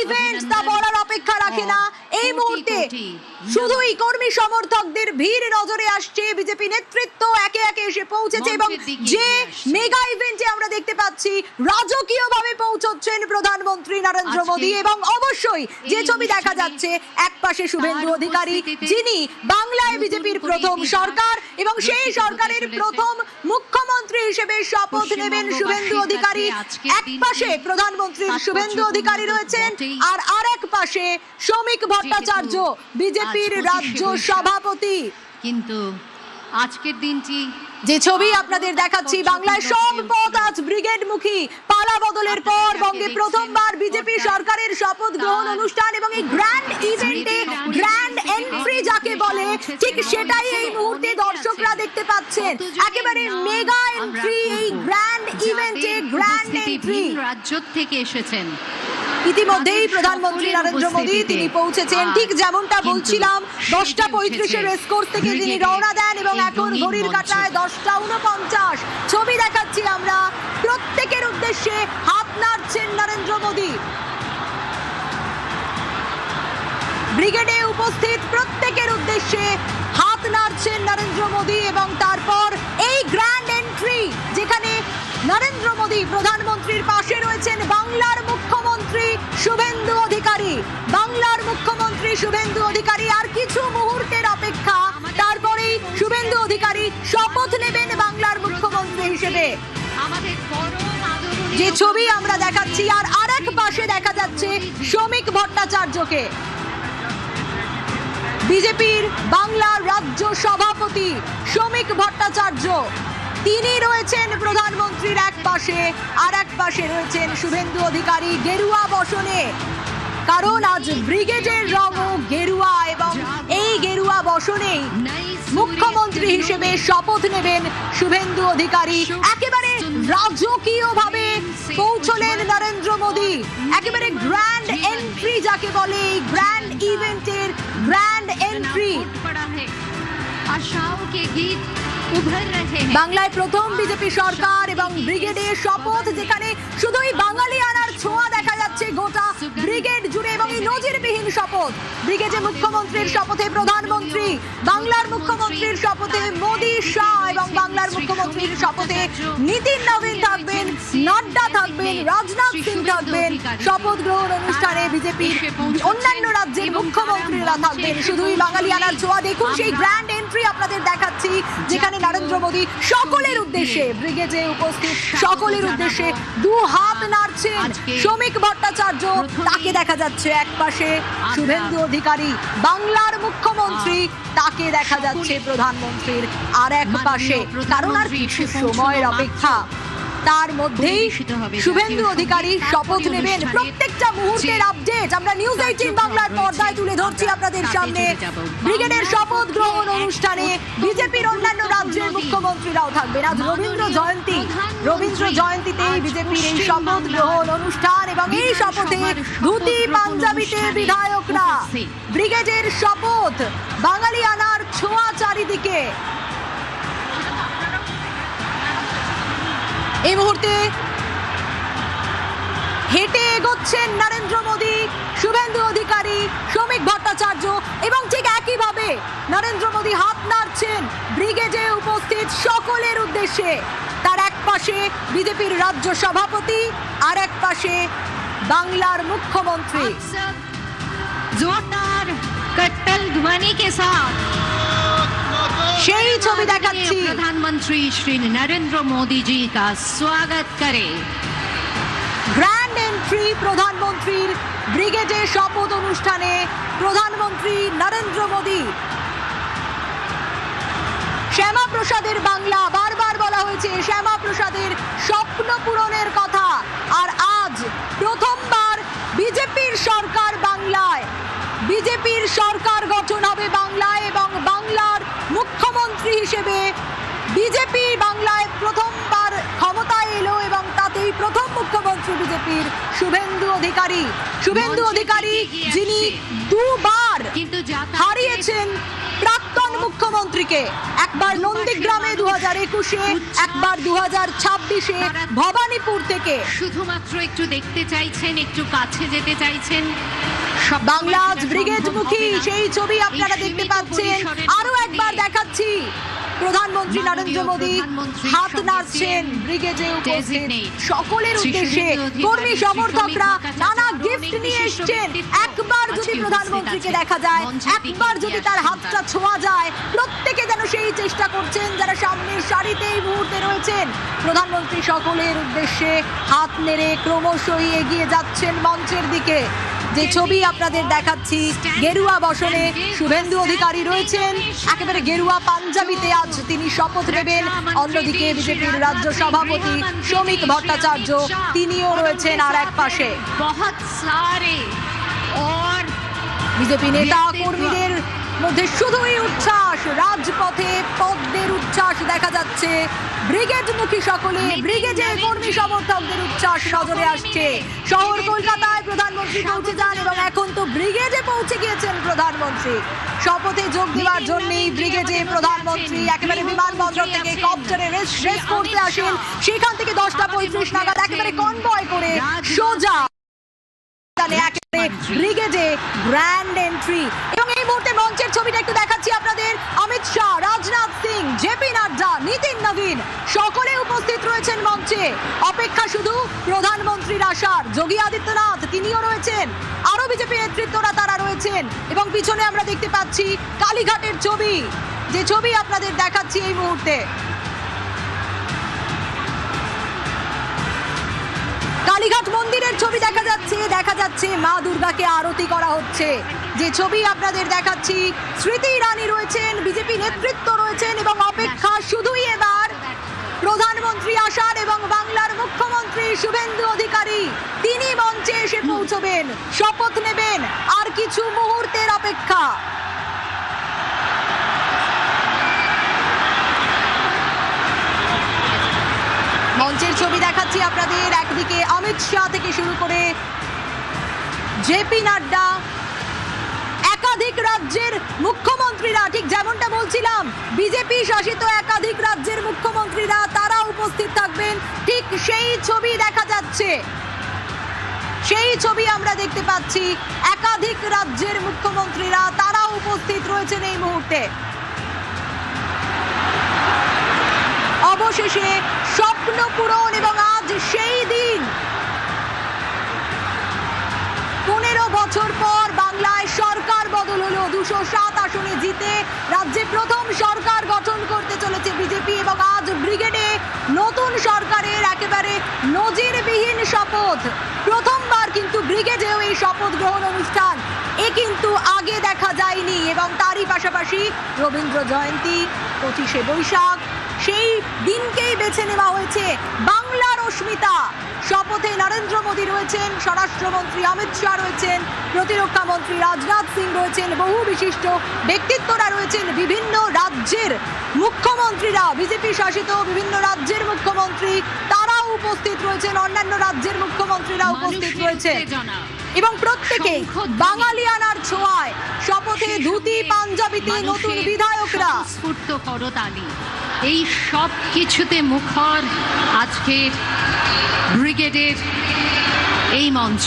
Event তা বলার অপেক্ষা রাখে না। এই মুহূর্তে শুধুই কর্মী সমর্থকদের ভিড় নজরে আসছে, বিজেপি নেতৃত্ব একে একে এসে পৌঁছেছে এবং যে মেগা ইভেন্টে আমরা দেখতে পাচ্ছি রাজকীয়ভাবে পৌঁছচ্ছেন প্রধানমন্ত্রী নরেন্দ্র মোদী এবং অবশ্যই যে ছবি দেখা যাচ্ছে একপাশে শুভেন্দু অধিকারী, যিনি বাংলায় বিজেপির প্রথম সরকার এবং সেই সরকারের প্রথম মুখ্যমন্ত্রী হিসেবে শপথ নেবেন শুভেন্দু অধিকারী। একপাশে প্রধানমন্ত্রী শুভেন্দু অধিকারী রয়েছেন আর আরেক পাশে শ্রমিক ভট্টাচার্য, বিজেপির রাজ্য সভাপতি। কিন্তু আজকের দিনটি যে ছবি আপনাদের দেখাচ্ছি, বাংলায় সব পথ আজ ব্রিগেডমুখী। পালা বদলের পর বঙ্গে প্রথমবার বিজেপি সরকারের শপথ গ্রহণ অনুষ্ঠান এবং এই গ্র্যান্ড ইভেন্টে গ্র্যান্ড এন্ট্রি যাকে বলে, ঠিক সেটাই এই মুহূর্তে দর্শকরা দেখতে পাচ্ছেন। একেবারে মেগা এন্ট্রি, এই গ্র্যান্ড ইভেন্টে গ্র্যান্ড এন্ট্রি। রাজ্য থেকে এসেছেন ইতিমধ্যেই প্রধানমন্ত্রী নরেন্দ্র মোদী তিনি পৌঁছেছেন, ঠিক যেমনটা বলছিলাম 10:35 রেসকোর্স থেকে তিনি রওনা দেন এবং এখন ঘড়ির কাঁটায় 10:49। ছবি দেখাচ্ছি আমরা, প্রত্যেকের উদ্দেশ্যে হাত নাড়ছেন নরেন্দ্র মোদী। ব্রিগেডে উপস্থিত প্রত্যেকের উদ্দেশ্যে হাত নাড়ছেন নরেন্দ্র মোদী এবং তারপর এই গ্র্যান্ড এন্ট্রি, যেখানে নরেন্দ্র মোদী প্রধানমন্ত্রীর পাশে রয়েছেন বাংলার মুখ্যমন্ত্রী শুভেন্দু অধিকারী। বাংলার মুখ্যমন্ত্রী শুভেন্দু অধিকারী আর কিছু মুহূর্তের অপেক্ষা, তারপরেই শুভেন্দু অধিকারী শপথ নেবেন বাংলার মুখ্যমন্ত্রী হিসেবে। যে ছবি আমরা দেখাচ্ছি আর আরেক পাশে দেখা যাচ্ছে শ্রমিক ভট্টাচার্যকে, বিজেপির বাংলার রাজ্য সভাপতি শ্রমিক ভট্টাচার্য। তিনি রয়েছেন প্রধানমন্ত্রীর এক পাশে, আর এক পাশে রয়েছেন শুভেন্দু অধিকারী গেরুয়া বসনে, কারণ আজ ব্রিগেডের রঙও গেরুয়া এবং এই গেরুয়া বসনেই মুখ্যমন্ত্রী হিসেবে শপথ নেবেন শুভেন্দু অধিকারী। একেবারে রাজকীয়ভাবে পৌঁছলেন নরেন্দ্র মোদী, একেবারে গ্র্যান্ড এন্ট্রি যাকে বলে, এই গ্র্যান্ড ইভেন্টের গ্র্যান্ড এন্ট্রি। বাংলায় প্রথম বিজেপি সরকার এবং ব্রিগেডের শপথ, যেখানে শুধুই বাঙালি আনার ছোঁয়া দেখা যাচ্ছে গোটা ব্রিগেড জুড়ে এবং এই নজিরবিহীন শপথ। ব্রিগেডে মুখ্যমন্ত্রীর শপথে প্রধানমন্ত্রী, বাংলার মুখ্যমন্ত্রীর শপথে মোদী শাহ এবং বাংলার মুখ্যমন্ত্রীর শপথে নীতিন নবীন থাকবেন, নাড্ডা থাকবেন, রাজনাথ সিং থাকবেন। শপথ গ্রহণ অনুষ্ঠানে বিজেপির অন্যান্য রাজ্যের মুখ্যমন্ত্রীরা থাকবেন। শুধুই বাঙালি আনার ছোঁয়া। দেখুন সেই গ্র্যান্ড এন্ট্রি আপনাদের দেখাচ্ছি, যেখানে নরেন্দ্র মোদী সকলের উদ্দেশ্যে, ব্রিগেডে উপস্থিত সকলের উদ্দেশ্যে দু হাত নাড়ছেন। শ্রমিক ভট্টাচার্য, তাকে দেখা যাচ্ছে এক পাশে শুভেন্দু অধিকারী বাংলার মুখ্যমন্ত্রী, তাকে দেখা যাচ্ছে প্রধানমন্ত্রীর আর এক পাশে। কারণ আর কিছু সময়ের অপেক্ষা, তার মধ্যেই শুভেন্দু অধিকারী শপথ নেবেন। প্রত্যেকটা মুহূর্তের আপডেট আমরা নিউজ 18 বাংলার পর্দায় তুলে ধরছি আপনাদের সামনে। ব্রিগেডের শপথ গ্রহণ অনুষ্ঠানে বিজেপির অন্যান্য রাজ্যের মুখ্যমন্ত্রীরাও থাকবেন। আজ রবীন্দ্র জয়ন্তী, রবীন্দ্র জয়ন্তীতেই বিজেপির এই শপথ গ্রহণ অনুষ্ঠান এবং এই শপথে ধুতি পাঞ্জাবিতে বিধায়করা। ব্রিগেডের শপথ, বাঙালি আনার ছোঁয়া চারিদিকে। এই মুহূর্তে হেঁটে এগোচ্ছেন নরেন্দ্র মোদী, শুভেন্দু অধিকারী, শ্রমিক ভট্টাচার্য এবং ঠিক একইভাবে নরেন্দ্র মোদী হাত নাড়ছেন ব্রিগেডে উপস্থিত সকলের উদ্দেশ্যে। তার এক পাশে বিজেপির রাজ্য সভাপতি, আর এক পাশে বাংলার মুখ্যমন্ত্রী। জোরদার কট্টল ধ্বনি কে সাথ সেই ছবি দেখাচ্ছি, প্রধানমন্ত্রী শ্রী নরেন্দ্র মোদী জি কা স্বাগত করে। গ্র্যান্ড এন্ট্রি প্রধানমন্ত্রীর ব্রিগেডে শপথ অনুষ্ঠানে প্রধানমন্ত্রী নরেন্দ্র মোদী। শ্যামা প্রসাদের বাংলা, বারবার বলা হয়েছে শ্যামা প্রসাদের স্বপ্ন পূরণের কথা, আর আজ প্রথমবার বিজেপির সরকার বাংলায়, বিজেপির সরকার গঠন হবে বাংলায় এবং বাংলার মুখ্যমন্ত্রী হিসেবে বিজেপি বাংলায় প্রথমবার ক্ষমতায় এলো এবং তাতেই প্রথম মুখ্যমন্ত্রী বিজেপির শুভেন্দু অধিকারী যিনি দুবার কিন্তু হারিয়েছেন প্রাক্তন মুখ্যমন্ত্রীকে, একবার নন্দীগ্রামে 2021-এ, একবার 2026-এ ভবানীপুর থেকে। শুধুমাত্র একটু দেখতে চাইছেন, একটু কাছে যেতে চাইছেন। বাংলা আজ ব্রিগেডমুখী সেই ছবি আপনারা দেখতে পাচ্ছেন। আরো একবার দেখাচ্ছি, প্রধানমন্ত্রী নরেন্দ্র মোদী হাত নাড়ছেন ব্রিগেডে উপস্থিত সকলের উদ্দেশ্যে। কর্মী সমর্থকরা নানা গিফট নিয়ে এসেছেন। একবার যদি প্রধানমন্ত্রীকে দেখা যায়, একবার যদি তার হাতটা ছোঁয়া যায়, প্রত্যেকে যেন সেই চেষ্টা করছেন যারা সামনের সারিতে এই মুহূর্তে রয়েছেন। প্রধানমন্ত্রী সকলের উদ্দেশ্যে হাত নেড়ে ক্রমশই এগিয়ে যাচ্ছেন মঞ্চের দিকে। যে ছবি আপনাদের দেখাচ্ছি, গেরুয়া বসনে শুভেন্দু অধিকারী রয়েছেন, একেবারে গেরুয়া পাঞ্জাবিতে আজ তিনি শপথ নেবেন। অন্যদিকে বিজেপির রাজ্য সভাপতি শ্রমিক ভট্টাচার্য তিনিও রয়েছেন আর এক পাশে। বিজেপি নেতা কর্মীদের মধ্যে শুধুই উচ্ছ্বাস, রাজপথে পদ্মের উচ্ছ্বাস দেখা যাচ্ছে। ব্রিগেডমুখী সকলে, ব্রিগেডের কর্মী সমর্থকদের উচ্ছ্বাস নজরে আসছে। শহর কলকাতায় প্রধানমন্ত্রী পৌঁছে যান এবং এখন তো ব্রিগেডে পৌঁছে গিয়েছেন প্রধানমন্ত্রী। শপথে যোগ দেওয়ার জন্যই ব্রিগেডে প্রধানমন্ত্রী একেবারে বিমানবন্দর থেকে কপ্টারে রেস করতে আসেন। সেখান থেকে 10:35 নাগাদ একেবারে কনভয় করে সোজা ব্রিগেডে গ্র্যান্ড এন্ট্রি। এবং এই মুহূর্তে মঞ্চের ছবিটা একটু দেখাচ্ছি আপনাদের। অমিত শাহ, রাজনাথ সিং, জেপি নাড্ডা, নীতিন নবীন সকলে উপস্থিত রয়েছেন মঞ্চে। অপেক্ষা শুধু প্রধানমন্ত্রীর আসার। যোগী আদিত্যনাথ তিনিও রয়েছেন, আরো বিজেপি নেতৃত্বরা তারা রয়েছেন। এবং পিছনে আমরা দেখতে পাচ্ছি কালীঘাটের ছবি, যে ছবি আপনাদের দেখাচ্ছি এই মুহূর্তে। কালীঘাট মন্দিরের ছবি দেখা যাচ্ছে মা দুর্গাকে আরতি করা হচ্ছে। যে ছবি আপনাদের দেখাচ্ছি, স্মৃতি ইরানি রয়েছেন, বিজেপি নেতৃত্ব রয়েছেন এবং অপেক্ষা শুধুই এবার প্রধানমন্ত্রী আসার এবং বাংলার মুখ্যমন্ত্রী শুভেন্দু অধিকারী তিনি মঞ্চে এসে পৌঁছবেন, শপথ নেবেন। আর কিছু মুহূর্তের অপেক্ষা। মঞ্চের ছবি দেখাচ্ছি আপনাদের। একদিকে অমিত শাহ থেকে শুরু করে জেপি নাড্ডা, একাধিক রাজ্যের মুখ্যমন্ত্রীরা, ঠিক যেমনটা বলছিলাম বিজেপি শাসিত একাধিক রাজ্যের মুখ্যমন্ত্রীরা তারা উপস্থিত থাকবেন। ঠিক সেই ছবি দেখা যাচ্ছে, সেই ছবি আমরা দেখতে পাচ্ছি। একাধিক রাজ্যের মুখ্যমন্ত্রীরা তারা উপস্থিত রয়েছেন এই মুহূর্তে। অবশেষে স্বপ্ন পূরণ এবং আজ সেই দিন। 15 বছর পর বাংলায় সরকার বদল হলো। 207 আসনে জিতে রাজ্যে প্রথম সরকার গঠন করতে চলেছে বিজেপি এবং আজ ব্রিগেডে নতুন সরকারের একেবারে নজিরবিহীন শপথ। প্রথমবার কিন্তু ব্রিগেডেও এই শপথ গ্রহণ অনুষ্ঠান কিন্তু আগে দেখা যায়নি। এবং তারই পাশাপাশি রবীন্দ্র জয়ন্তী, 25শে বৈশাখ, সেই দিনকেই বেছে নেওয়া হয়েছে। বাংলার অস্মিতা। শপথে নরেন্দ্র মোদী রয়েছেন, স্বরাষ্ট্রমন্ত্রী অমিত শাহ রয়েছেন, প্রতিরক্ষা মন্ত্রী রাজনাথ সিং রয়েছেন, বহু বিশিষ্ট ব্যক্তিত্বরা রয়েছেন, বিভিন্ন রাজ্যের মুখ্যমন্ত্রীরা, বিজেপি শাসিত বিভিন্ন রাজ্যের মুখ্যমন্ত্রী তারাও উপস্থিত রয়েছেন, অন্যান্য রাজ্যের মুখ্যমন্ত্রীরা উপস্থিত রয়েছেন এবং প্রত্যেকেই বাঙালিয়ানার ছোঁয়ায় শপথে ধুতি পাঞ্জাবিতে নতুন বিধায়করা। স্ফূর্ত করতালি, এই সব কিছুতে মুখর আজকের ব্রিগেডের এই মঞ্চ।